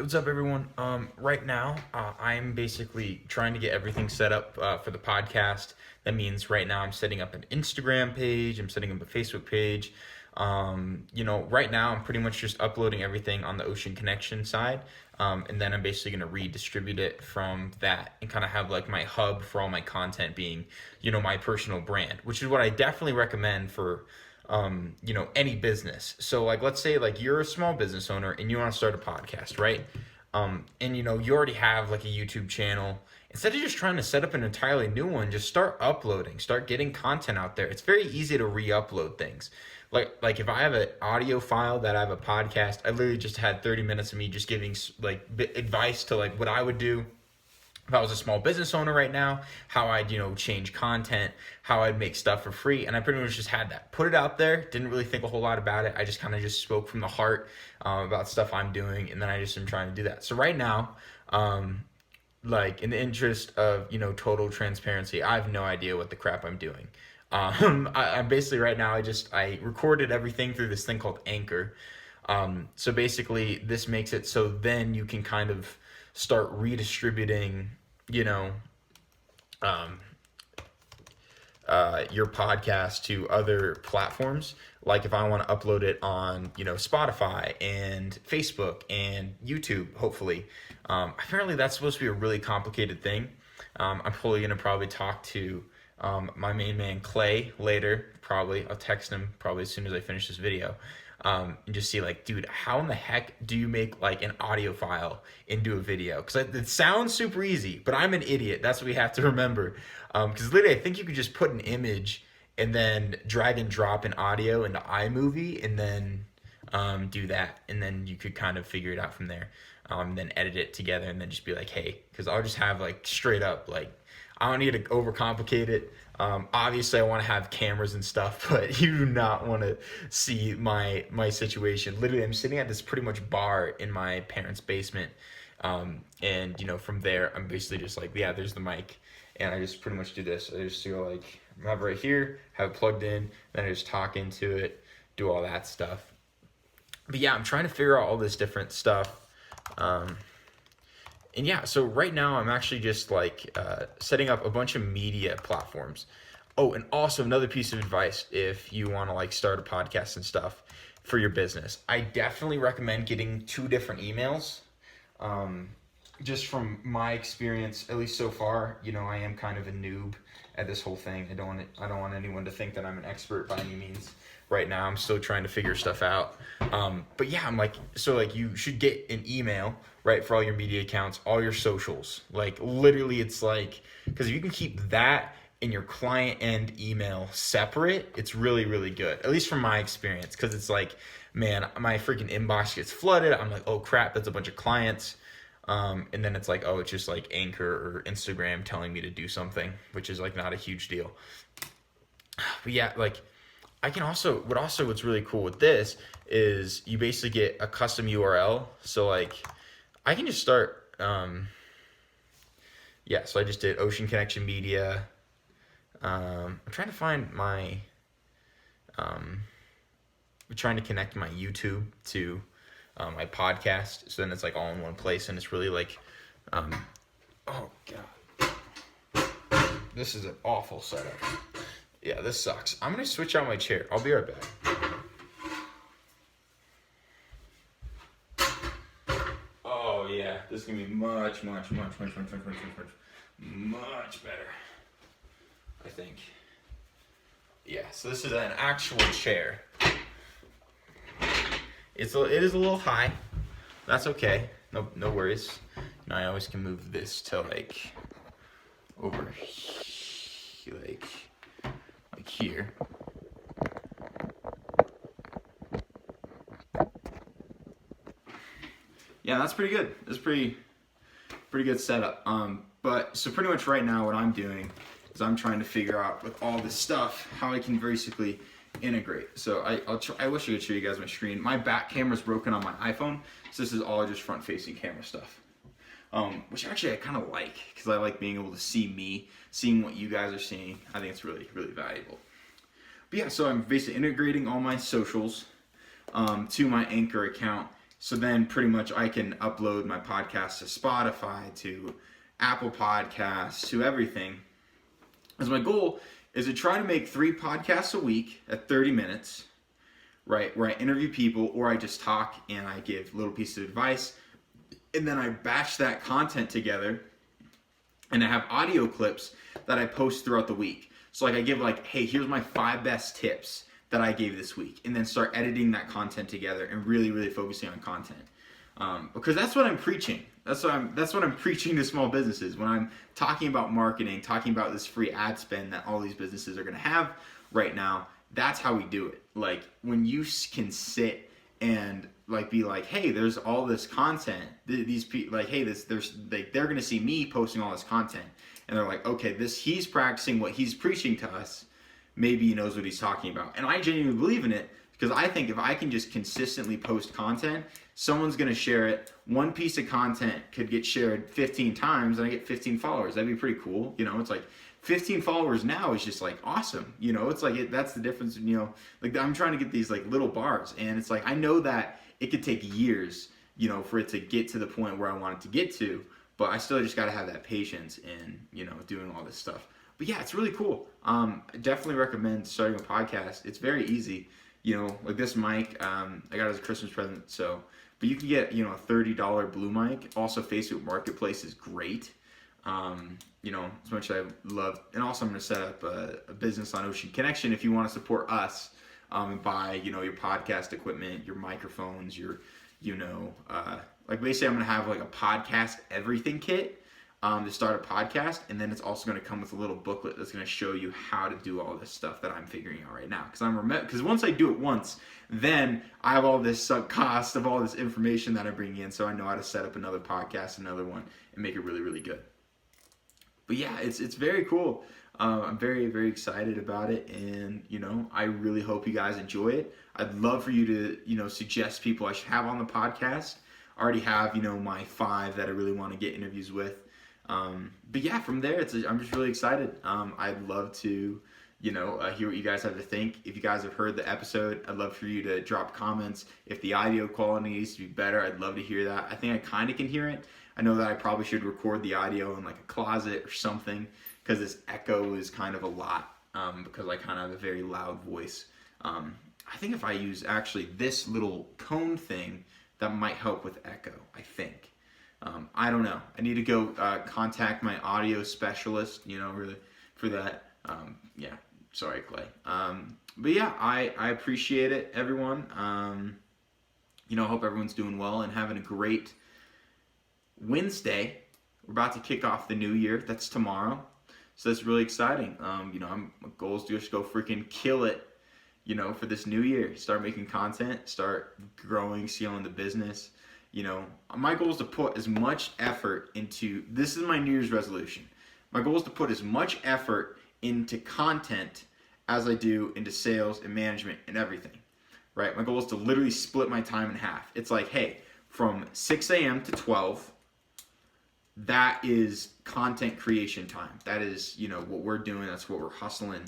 What's up, everyone? Right now, I'm basically trying to get everything set up for the podcast. That means right now I'm setting up an Instagram page, I'm setting up a Facebook page. Right now I'm pretty much just uploading everything on the Ocean Connection side, and then I'm basically going to redistribute it from that and kind of have like my hub for all my content being, my personal brand, which is what I definitely recommend for any business. So like, let's say like you're a small business owner and you want to start a podcast, right? And you already have like a YouTube channel. Instead of just trying to set up an entirely new one, just start uploading, start getting content out there. It's very easy to re-upload things. Like if I have an audio file that I have a podcast, I literally just had 30 minutes of me just giving like advice to like what I would do if I was a small business owner right now, how I'd, change content, how I'd make stuff for free. And I pretty much just had that. Put it out there, didn't really think a whole lot about it. I just kind of just spoke from the heart about stuff I'm doing. And then I just am trying to do that. So right now, like in the interest of, total transparency, I have no idea what the crap I'm doing. I'm basically right now, I recorded everything through this thing called Anchor. So basically this makes it so then you can kind of start redistributing, you know, um, your podcast to other platforms. Like if I want to upload it on, Spotify and Facebook and YouTube, hopefully. Apparently that's supposed to be a really complicated thing. I'm probably going to probably talk to my main man Clay later. Probably I'll text him probably as soon as I finish this video, and just see like, dude, how in the heck do you make like an audio file into a video? Because it sounds super easy, but I'm an idiot. That's what we have to remember. Because literally, I think you could just put an image and then drag and drop an audio into iMovie, and then do that, and then you could kind of figure it out from there. Then edit it together, and then just be like, hey, because I'll just have like straight up like, I don't need to overcomplicate it. Obviously, I want to have cameras and stuff, but you do not want to see my situation. Literally, I'm sitting at this pretty much bar in my parents' basement, and from there, I'm basically just like, yeah, there's the mic, and I just pretty much do this. I just go like, have it right here, have it plugged in, then I just talk into it, do all that stuff. But yeah, I'm trying to figure out all this different stuff. And yeah, so right now I'm actually just like setting up a bunch of media platforms. Oh, and also another piece of advice if you want to like start a podcast and stuff for your business, I definitely recommend getting two different emails. Just from my experience, at least so far, I am kind of a noob at this whole thing. I don't want anyone to think that I'm an expert by any means. Right now, I'm still trying to figure stuff out. But yeah, I'm like, so like you should get an email, right, for all your media accounts, all your socials. Like literally, it's like, because if you can keep that and your client end email separate, it's really, really good. At least from my experience, because it's like, man, my freaking inbox gets flooded. I'm like, oh crap, that's a bunch of clients. And then it's like, oh, it's just like Anchor or Instagram telling me to do something, which is like not a huge deal. But yeah, like I can what's really cool with this is you basically get a custom URL. So like I can just start, so I just did Ocean Connection Media. I'm trying to find I'm trying to connect my YouTube to my podcast, so then it's like all in one place, and it's really like, oh god, this is an awful setup. Yeah, this sucks. I'm gonna switch out my chair. I'll be right back. Oh yeah, this is gonna be much better, I think. Yeah, so this is an actual chair. It is a little high. That's okay. No worries. I always can move this to like over like here. Yeah, that's pretty good. That's pretty good setup. But so pretty much right now what I'm doing is I'm trying to figure out with all this stuff how I can basically integrate. So I wish I could show you guys my screen. My back camera's broken on my iPhone, so this is all just front facing camera stuff. Which actually I kind of like, because I like being able to see me, seeing what you guys are seeing. I think it's really, really valuable. But yeah, so I'm basically integrating all my socials to my Anchor account, So then pretty much I can upload my podcast to Spotify, to Apple Podcasts, to everything. As my goal is to try to make 3 podcasts a week at 30 minutes, right? Where I interview people or I just talk and I give little pieces of advice. And then I batch that content together and I have audio clips that I post throughout the week. So like I give like, hey, here's my 5 best tips that I gave this week, and then start editing that content together and really, really focusing on content. Because that's what I'm preaching. That's what I'm preaching to small businesses when I'm talking about marketing, talking about this free ad spend that all these businesses are going to have right now. That's how we do it. Like when you can sit and like be like, hey, there's all this content. These people like, hey, there's like they're going to see me posting all this content, and they're like, okay, he's practicing what he's preaching to us. Maybe he knows what he's talking about. And I genuinely believe in it because I think if I can just consistently post content, someone's going to share it. One piece of content could get shared 15 times and I get 15 followers. That'd be pretty cool. It's like 15 followers now is just like awesome. It's like that's the difference. Like I'm trying to get these like little bars, and it's like I know that it could take years, for it to get to the point where I want it to get to, but I still just got to have that patience in, doing all this stuff. But yeah, it's really cool. I definitely recommend starting a podcast. It's very easy. Like this mic, I got it as a Christmas present. But you can get, a $30 blue mic. Also, Facebook Marketplace is great. As much as I love, and also I'm going to set up a business on Ocean Connection if you want to support us and buy, your podcast equipment, your microphones, like basically I'm going to have like a podcast everything kit. To start a podcast, and then it's also going to come with a little booklet that's going to show you how to do all this stuff that I'm figuring out right now. Because once I do it once, then I have all this sunk cost of all this information that I bring in, so I know how to set up another podcast, another one, and make it really, really good. But yeah, it's very cool. I'm very, very excited about it, and I really hope you guys enjoy it. I'd love for you to suggest people I should have on the podcast. I already have my 5 that I really want to get interviews with. But yeah, from there, I'm just really excited. I'd love to, hear what you guys have to think. If you guys have heard the episode, I'd love for you to drop comments. If the audio quality needs to be better, I'd love to hear that. I think I kind of can hear it. I know that I probably should record the audio in like a closet or something, because this echo is kind of a lot, because I kind of have a very loud voice. I think if I use actually this little cone thing, that might help with echo, I think. I don't know. I need to go contact my audio specialist, really for that. Yeah, sorry, Clay. But yeah, I appreciate it, everyone. I hope everyone's doing well and having a great Wednesday. We're about to kick off the new year. That's tomorrow. So that's really exciting. My goal is to just go freaking kill it, for this new year. Start making content, start growing, scaling the business. My goal is to put as much effort into, this is my New Year's resolution. My goal is to put as much effort into content as I do into sales and management and everything, right? My goal is to literally split my time in half. It's like, hey, from 6 a.m. to 12, that is content creation time. That is, what we're doing. That's what we're hustling,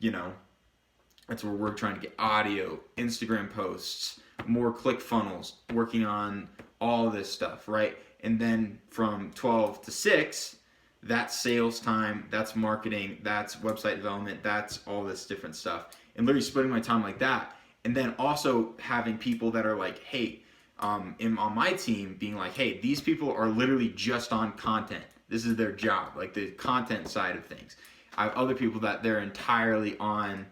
that's where we're trying to get audio, Instagram posts, more ClickFunnels, working on all this stuff, right? And then from 12 to 6, that's sales time, that's marketing, that's website development, that's all this different stuff. And literally splitting my time like that. And then also having people that are like, hey, on my team being like, hey, these people are literally just on content. This is their job, like the content side of things. I have other people that they're entirely on,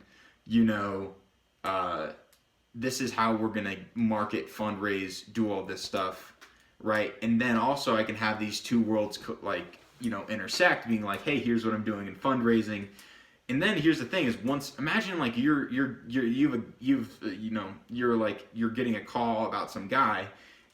this is how we're going to market, fundraise, do all this stuff, right? And then also I can have these two worlds intersect, being like, hey, here's what I'm doing in fundraising. And then here's the thing is, once imagine like you're getting a call about some guy,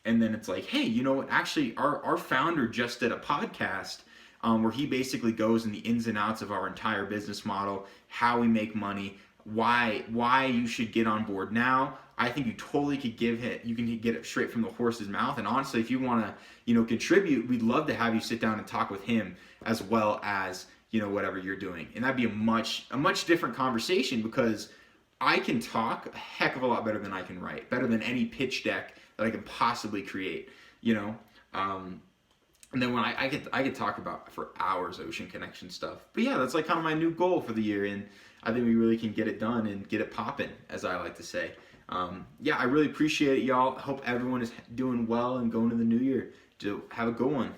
and then it's like, hey, actually our founder just did a podcast where he basically goes in the ins and outs of our entire business model, how we make money, why you should get on board now. I think you totally could you can get it straight from the horse's mouth. And honestly, if you want to, contribute, we'd love to have you sit down and talk with him as well as, whatever you're doing. And that'd be a much different conversation, because I can talk a heck of a lot better than I can write, better than any pitch deck that I can possibly create, you know. And then when I could talk about for hours Ocean Connection stuff. But yeah, that's like kind of my new goal for the year, and I think we really can get it done and get it popping, as I like to say. Yeah, I really appreciate it, y'all. I hope everyone is doing well and going to the new year. Have a good one.